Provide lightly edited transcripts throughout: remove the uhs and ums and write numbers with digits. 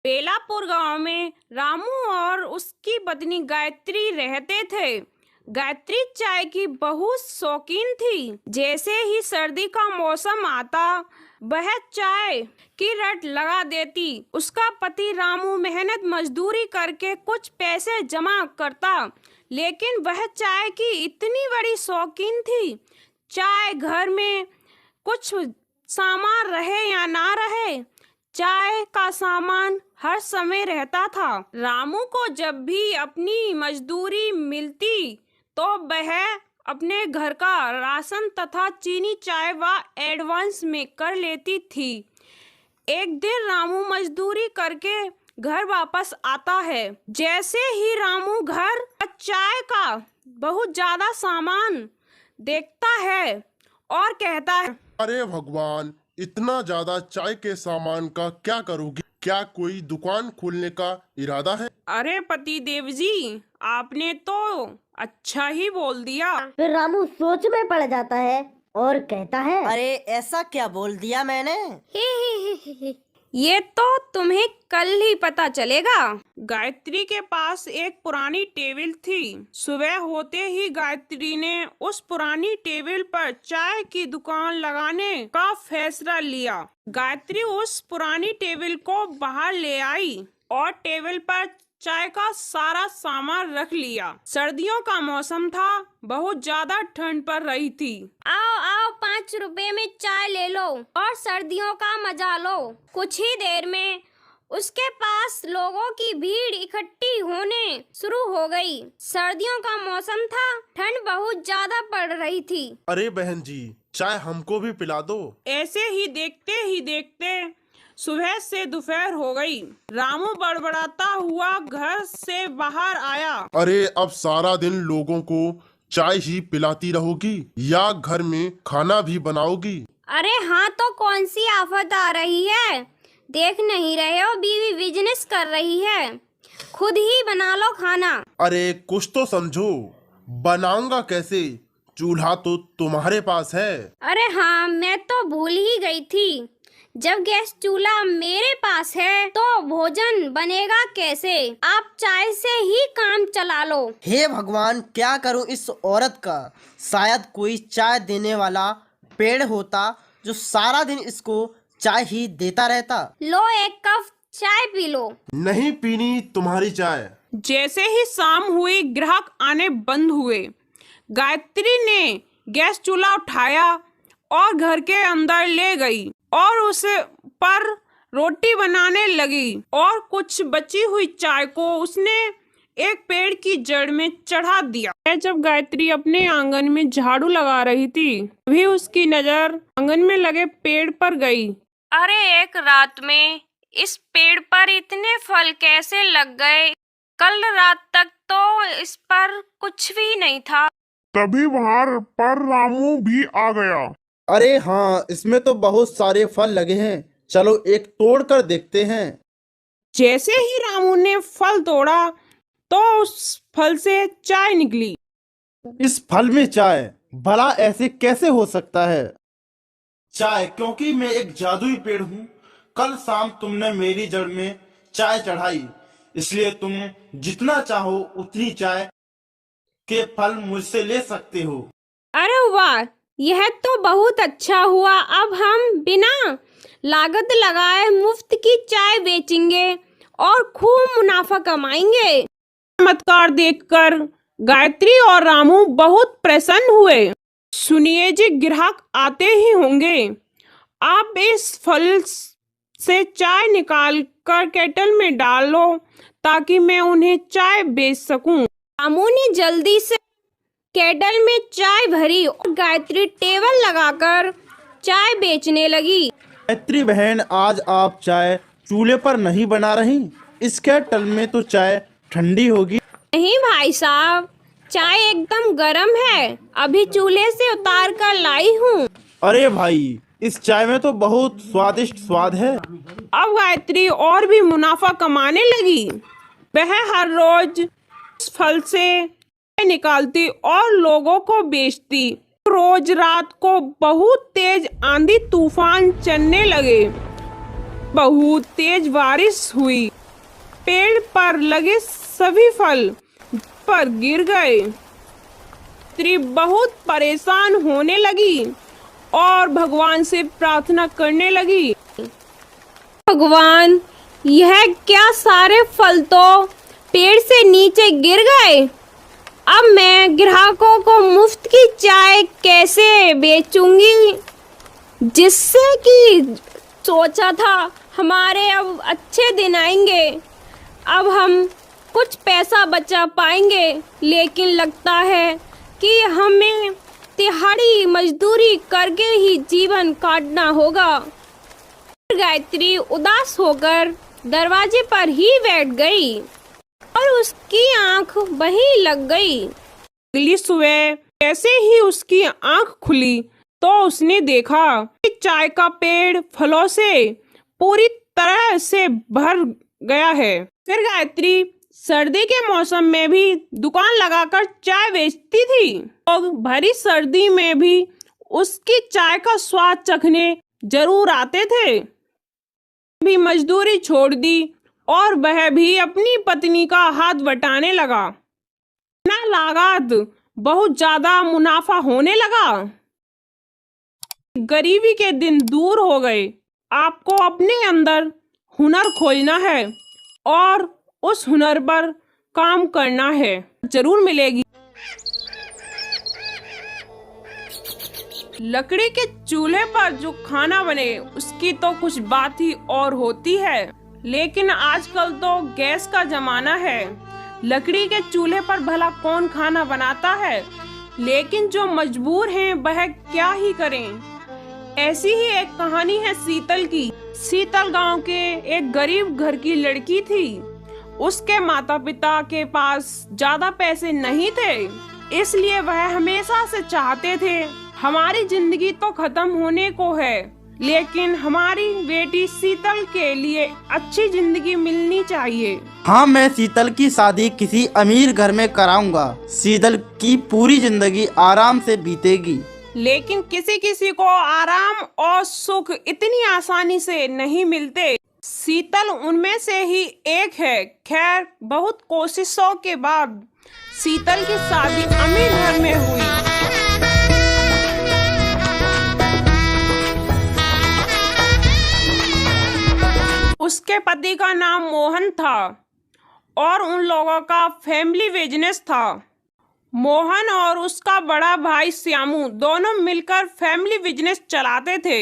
बेलापुर गांव में रामू और उसकी पत्नी गायत्री रहते थे। गायत्री चाय की बहुत शौकीन थी। जैसे ही सर्दी का मौसम आता वह चाय की रट लगा देती। उसका पति रामू मेहनत मजदूरी करके कुछ पैसे जमा करता, लेकिन वह चाय की इतनी बड़ी शौकीन थी। चाय घर में कुछ सामान रहे या ना रहे, चाय का सामान हर समय रहता था। रामू को जब भी अपनी मजदूरी मिलती तो वह अपने घर का राशन तथा चीनी चाय व एडवांस में कर लेती थी। एक दिन रामू मजदूरी करके घर वापस आता है। जैसे ही रामू घर चाय का बहुत ज्यादा सामान देखता है और कहता है, अरे भगवान, इतना ज्यादा चाय के सामान का क्या करोगी? क्या कोई दुकान खोलने का इरादा है? अरे पति देव जी, आपने तो अच्छा ही बोल दिया। फिर रामू सोच में पड़ जाता है और कहता है, अरे ऐसा क्या बोल दिया मैंने? ये तो तुम्हें कल ही पता चलेगा। गायत्री के पास एक पुरानी टेबल थी। सुबह होते ही गायत्री ने उस पुरानी टेबल पर चाय की दुकान लगाने का फैसला लिया। गायत्री उस पुरानी टेबल को बाहर ले आई और टेबल पर चाय का सारा सामान रख लिया। सर्दियों का मौसम था, बहुत ज्यादा ठंड पड़ रही थी। आओ आओ, 5 रुपए में चाय ले लो और सर्दियों का मजा लो। कुछ ही देर में उसके पास लोगों की भीड़ इकट्ठी होने शुरू हो गई। सर्दियों का मौसम था, ठंड बहुत ज्यादा पड़ रही थी। अरे बहन जी, चाय हमको भी पिला दो। ऐसे ही देखते सुबह से दोपहर हो गई। रामू बड़बड़ाता हुआ घर से बाहर आया। अरे अब सारा दिन लोगों को चाय ही पिलाती रहोगी या घर में खाना भी बनाओगी? अरे हाँ, तो कौन सी आफत आ रही है? देख नहीं रहे हो, बीवी बिजनेस कर रही है, खुद ही बना लो खाना। अरे कुछ तो समझो, बनाऊंगा कैसे? चूल्हा तो तुम्हारे पास है। अरे हाँ, मैं तो भूल ही गई थी। जब गैस चूल्हा मेरे पास है तो भोजन बनेगा कैसे? आप चाय से ही काम चला लो। हे भगवान, क्या करूं इस औरत का? शायद कोई चाय देने वाला पेड़ होता जो सारा दिन इसको चाय ही देता रहता। लो, एक कप चाय पी लो। नहीं पीनी तुम्हारी चाय। जैसे ही शाम हुई, ग्राहक आने बंद हुए। गायत्री ने गैस चूल्हा उठाया और घर के अंदर ले गई और उसे पर रोटी बनाने लगी और कुछ बची हुई चाय को उसने एक पेड़ की जड़ में चढ़ा दिया। जब गायत्री अपने आंगन में झाड़ू लगा रही थी, तभी उसकी नजर आंगन में लगे पेड़ पर गई। अरे एक रात में इस पेड़ पर इतने फल कैसे लग गए? कल रात तक तो इस पर कुछ भी नहीं था। तभी वहां पर रामू भी आ गया। अरे हाँ, इसमें तो बहुत सारे फल लगे हैं, चलो एक तोड़ कर देखते हैं। जैसे ही रामू ने फल तोड़ा तो उस फल से चाय निकली। इस फल में चाय? भला ऐसे कैसे हो सकता है? चाय क्योंकि मैं एक जादुई पेड़ हूँ। कल शाम तुमने मेरी जड़ में चाय चढ़ाई, इसलिए तुम जितना चाहो उतनी चाय के फल मुझसे ले सकते हो। अरे वाह, यह तो बहुत अच्छा हुआ। अब हम बिना लागत लगाए मुफ्त की चाय बेचेंगे और खूब मुनाफा कमाएंगे। चमत्कार देखकर गायत्री और रामू बहुत प्रसन्न हुए। सुनिए जी, ग्राहक आते ही होंगे। आप इस फल से चाय निकाल कर केटल में डालो ताकि मैं उन्हें चाय बेच सकूं। रामू ने जल्दी से केटल में चाय भरी और गायत्री टेबल लगाकर चाय बेचने लगी। गायत्री बहन, आज आप चाय चूल्हे पर नहीं बना रही? इस केटल में तो चाय ठंडी होगी। नहीं भाई साहब, चाय एकदम गर्म है, अभी चूल्हे से उतार कर लाई हूँ। अरे भाई, इस चाय में तो बहुत स्वादिष्ट स्वाद है। अब गायत्री और भी मुनाफा कमाने लगी। वह हर रोज इस फल से निकालती और लोगों को बेचती। रोज रात को बहुत तेज आंधी तूफान चलने लगे। बहुत तेज बारिश हुई। पेड़ पर लगे सभी फल पर गिर गए। स्त्री बहुत परेशान होने लगी और भगवान से प्रार्थना करने लगी, भगवान, यह क्या सारे फल तो पेड़ से नीचे गिर गए। अब मैं ग्राहकों को मुफ्त की चाय कैसे बेचूंगी, जिससे कि सोचा था हमारे अब अच्छे दिन आएंगे, अब हम कुछ पैसा बचा पाएंगे, लेकिन लगता है कि हमें दिहाड़ी मजदूरी करके ही जीवन काटना होगा। गायत्री उदास होकर दरवाजे पर ही बैठ गई और उसकी आंख वहीं लग गई। अगली सुबह जैसे ही उसकी आंख खुली तो उसने देखा कि चाय का पेड़ फलों से पूरी तरह से भर गया है। फिर गायत्री सर्दी के मौसम में भी दुकान लगाकर चाय बेचती थी। लोग भरी सर्दी में भी उसकी चाय का स्वाद चखने जरूर आते थे। भी मजदूरी छोड़ दी और वह भी अपनी पत्नी का हाथ बटाने लगा। ना लागत बहुत ज्यादा मुनाफा होने लगा। गरीबी के दिन दूर हो गए। आपको अपने अंदर हुनर खोजना है और उस हुनर पर काम करना है, जरूर मिलेगी। लकड़ी के चूल्हे पर जो खाना बने उसकी तो कुछ बात ही और होती है, लेकिन आजकल तो गैस का जमाना है। लकड़ी के चूल्हे पर भला कौन खाना बनाता है, लेकिन जो मजबूर हैं वह क्या ही करें। ऐसी ही एक कहानी है शीतल की। शीतल गांव के एक गरीब घर की लड़की थी। उसके माता पिता के पास ज्यादा पैसे नहीं थे, इसलिए वह हमेशा से चाहते थे हमारी जिंदगी तो खत्म होने को है, लेकिन हमारी बेटी शीतल के लिए अच्छी जिंदगी मिलनी चाहिए। हाँ, मैं शीतल की शादी किसी अमीर घर में कराऊंगा। शीतल की पूरी जिंदगी आराम से बीतेगी। लेकिन किसी किसी को आराम और सुख इतनी आसानी से नहीं मिलते। शीतल उनमें से ही एक है। खैर, बहुत कोशिशों के बाद शीतल की शादी अमीर घर में हुई। उसके पति का नाम मोहन था और उन लोगों का फैमिली बिजनेस था। मोहन और उसका बड़ा भाई श्यामू दोनों मिलकर फैमिली बिजनेस चलाते थे।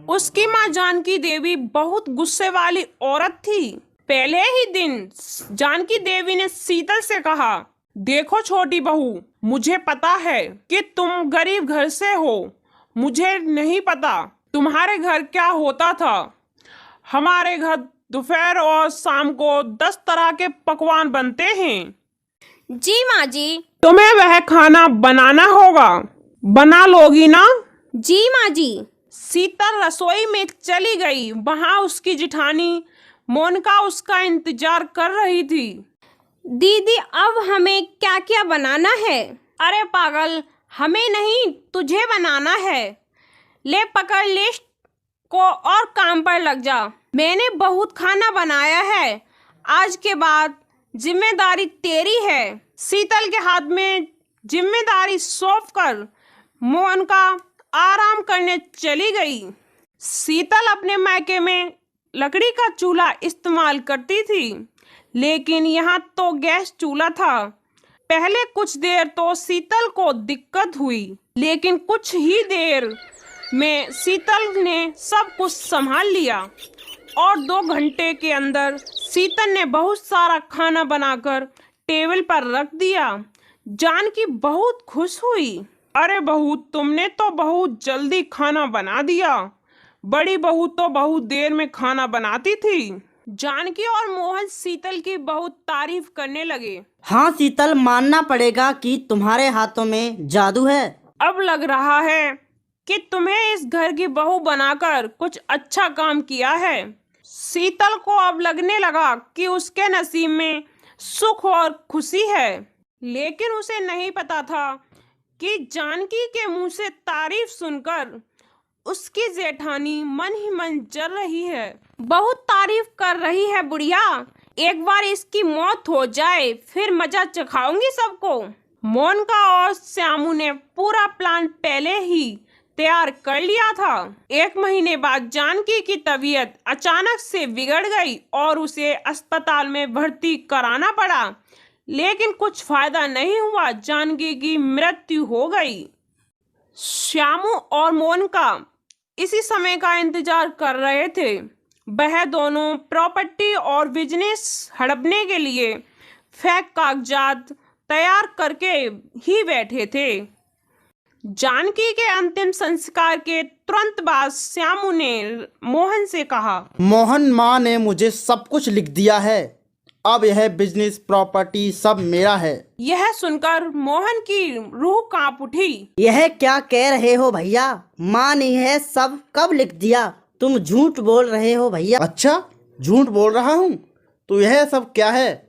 उसकी माँ जानकी देवी बहुत गुस्से वाली औरत थी। पहले ही दिन जानकी देवी ने शीतल से कहा, देखो छोटी बहू, मुझे पता है कि तुम गरीब घर से हो। मुझे नहीं पता तुम्हारे घर क्या होता था। हमारे घर दोपहर और शाम को 10 तरह के पकवान बनते हैं। जी माँ जी। तुम्हें वह खाना बनाना होगा, बना लोगी ना? जी माँ जी। शीतल रसोई में चली गई। वहाँ उसकी जिठानी मोनिका उसका इंतजार कर रही थी। दीदी, अब हमें क्या क्या बनाना है? अरे पागल, हमें नहीं, तुझे बनाना है। ले पकड़ लिस्ट को और काम पर लग जा। मैंने बहुत खाना बनाया है, आज के बाद जिम्मेदारी तेरी है। शीतल के हाथ में जिम्मेदारी सौंप कर मोनिका आराम करने चली गई। शीतल अपने मायके में लकड़ी का चूल्हा इस्तेमाल करती थी, लेकिन यहाँ तो गैस चूल्हा था। पहले कुछ देर तो शीतल को दिक्कत हुई, लेकिन कुछ ही देर में शीतल ने सब कुछ संभाल लिया और 2 घंटे के अंदर शीतल ने बहुत सारा खाना बनाकर टेबल पर रख दिया। जानकी बहुत खुश हुई। अरे बहू, तुमने तो बहुत जल्दी खाना बना दिया। बड़ी बहू तो बहुत देर में खाना बनाती थी। जानकी और मोहन शीतल की बहुत तारीफ करने लगे। हाँ शीतल, मानना पड़ेगा कि तुम्हारे हाथों में जादू है। अब लग रहा है कि तुम्हें इस घर की बहू बनाकर कुछ अच्छा काम किया है। शीतल को अब लगने लगा कि उसके नसीब में सुख और खुशी है, लेकिन उसे नहीं पता था कि जानकी के मुंह से तारीफ सुनकर उसकी जेठानी मन ही मन जल रही है। बहुत तारीफ कर रही है बुढ़िया। एक बार इसकी मौत हो जाए फिर मजा चखाऊंगी सबको। मोनिका और श्यामू ने पूरा प्लान पहले ही तैयार कर लिया था। 1 महीने बाद जानकी की तबीयत अचानक से बिगड़ गई और उसे अस्पताल में भर्ती कराना पड़ा, लेकिन कुछ फायदा नहीं हुआ। जानकी की मृत्यु हो गई। श्यामू और मोनिका इसी समय का इंतजार कर रहे थे। वह दोनों प्रॉपर्टी और बिजनेस हड़पने के लिए फेक कागजात तैयार करके ही बैठे थे। जानकी के अंतिम संस्कार के तुरंत बाद श्यामू ने मोहन से कहा, मोहन, माँ ने मुझे सब कुछ लिख दिया है। अब यह बिजनेस प्रॉपर्टी सब मेरा है। यह सुनकर मोहन की रूह कांप उठी। यह क्या कह रहे हो भैया? माँ ने यह सब कब लिख दिया? तुम झूठ बोल रहे हो भैया। अच्छा, झूठ बोल रहा हूँ? तो यह सब क्या है?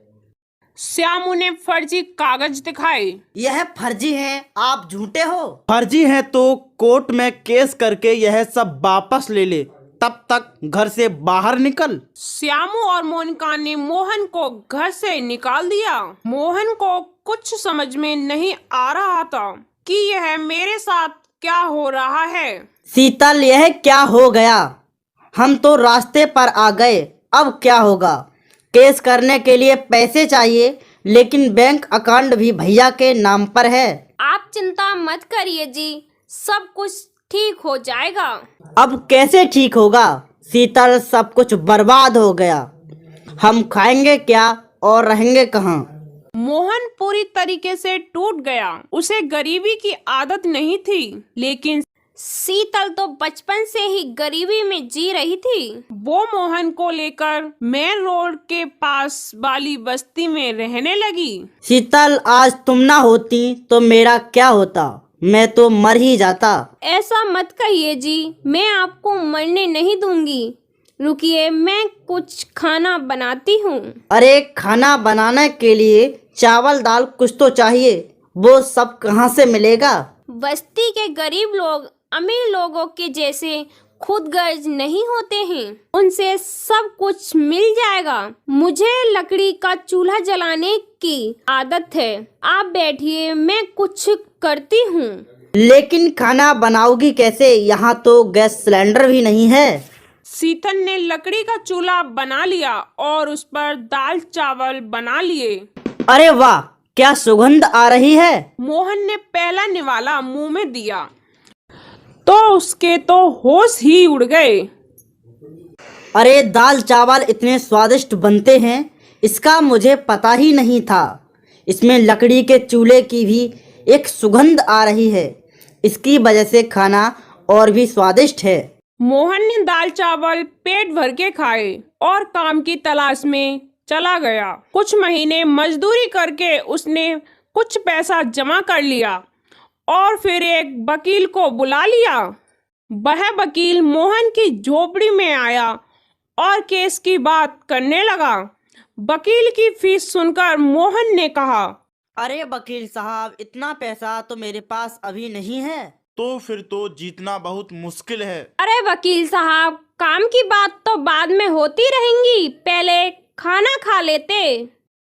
श्यामू ने फर्जी कागज दिखाए। यह फर्जी है, आप झूठे हो। फर्जी है तो कोर्ट में केस करके यह सब वापस ले ले, तब तक घर से बाहर निकल। श्यामू और मोनिका ने मोहन को घर से निकाल दिया। मोहन को कुछ समझ में नहीं आ रहा था कि यह मेरे साथ क्या हो रहा है। शीतल, यह क्या हो गया? हम तो रास्ते पर आ गए, अब क्या होगा? केस करने के लिए पैसे चाहिए, लेकिन बैंक अकाउंट भी भैया के नाम पर है। आप चिंता मत करिए जी, सब कुछ ठीक हो जाएगा। अब कैसे ठीक होगा शीतल? सब कुछ बर्बाद हो गया। हम खाएंगे क्या और रहेंगे कहाँ? मोहन पूरी तरीके से टूट गया। उसे गरीबी की आदत नहीं थी, लेकिन शीतल तो बचपन से ही गरीबी में जी रही थी। वो मोहन को लेकर मेन रोड के पास वाली बस्ती में रहने लगी। शीतल, आज तुम ना होती तो मेरा क्या होता? मैं तो मर ही जाता। ऐसा मत कहिए जी, मैं आपको मरने नहीं दूंगी। रुकिए, मैं कुछ खाना बनाती हूँ। अरे, खाना बनाने के लिए चावल दाल कुछ तो चाहिए, वो सब कहाँ से मिलेगा? बस्ती के गरीब लोग अमीर लोगों के जैसे खुदगर्ज नहीं होते हैं, उनसे सब कुछ मिल जाएगा। मुझे लकड़ी का चूल्हा जलाने की आदत है। आप बैठिए, मैं कुछ करती हूँ। लेकिन खाना बनाओगी कैसे? यहाँ तो गैस सिलेंडर भी नहीं है। शीतल ने लकड़ी का चूल्हा बना लिया और उस पर दाल चावल बना लिए। अरे वाह, क्या सुगंध आ रही है। मोहन ने पहला निवाला मुंह में दिया तो उसके तो होश ही उड़ गए। अरे, दाल चावल इतने स्वादिष्ट बनते हैं, इसका मुझे पता ही नहीं था। इसमें लकड़ी के चूल्हे की भी एक सुगंध आ रही है। इसकी वजह से खाना और भी स्वादिष्ट है। मोहन ने दाल चावल पेट भर के खाए और काम की तलाश में चला गया। कुछ महीने मजदूरी करके उसने कुछ पैसा जमा कर लिया और फिर एक वकील को बुला लिया। वह वकील मोहन की झोपड़ी में आया और केस की बात करने लगा। वकील की फीस सुनकर मोहन ने कहा, अरे वकील साहब, इतना पैसा तो मेरे पास अभी नहीं है। तो फिर तो जीतना बहुत मुश्किल है। अरे वकील साहब, काम की बात तो बाद में होती रहेंगी, पहले खाना खा लेते।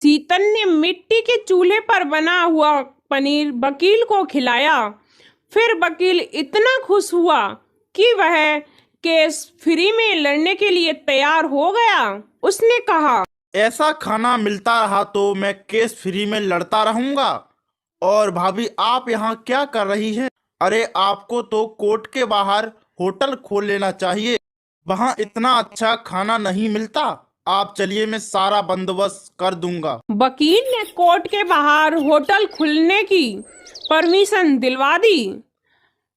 शीतल ने मिट्टी के चूल्हे पर बना हुआ पनीर वकील को खिलाया। फिर वकील इतना खुश हुआ कि वह केस फ्री में लड़ने के लिए तैयार हो गया। उसने कहा, ऐसा खाना मिलता रहा तो मैं केस फ्री में लड़ता रहूंगा। और भाभी, आप यहाँ क्या कर रही हैं? अरे, आपको तो कोर्ट के बाहर होटल खोल लेना चाहिए। वहाँ इतना अच्छा खाना नहीं मिलता। आप चलिए, मैं सारा बंदोबस्त कर दूंगा। वकील ने कोर्ट के बाहर होटल खुलने की परमिशन दिलवा दी।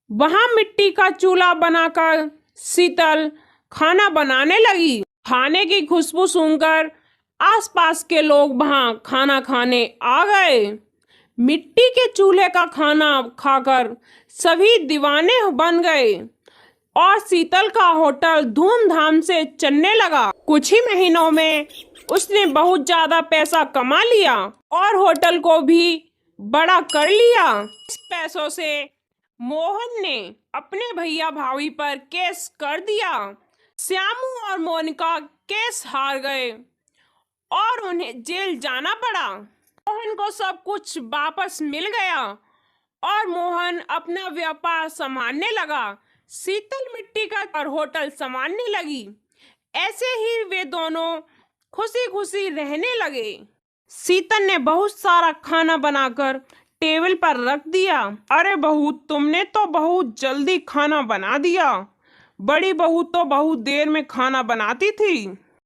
वहां मिट्टी का चूल्हा बनाकर शीतल खाना बनाने लगी। खाने की खुशबू सुनकर आसपास के लोग वहां खाना खाने आ गए। मिट्टी के चूल्हे का खाना खाकर सभी दीवाने बन गए और शीतल का होटल धूमधाम से चलने लगा। कुछ ही महीनों में उसने बहुत ज्यादा पैसा कमा लिया और होटल को भी बड़ा कर लिया। इस पैसों से मोहन ने अपने भैया भाभी पर केस कर दिया। श्यामू और मोनिका केस हार गए और उन्हें जेल जाना पड़ा। मोहन को सब कुछ वापस मिल गया और मोहन अपना व्यापार संभालने लगा। शीतल मिट्टी का और होटल संभालने लगी। ऐसे ही वे दोनों खुशी खुशी रहने लगे। शीतल ने बहुत सारा खाना बनाकर टेबल पर रख दिया। अरे बहू, तुमने तो बहुत जल्दी खाना बना दिया। बड़ी बहू तो बहुत देर में खाना बनाती थी।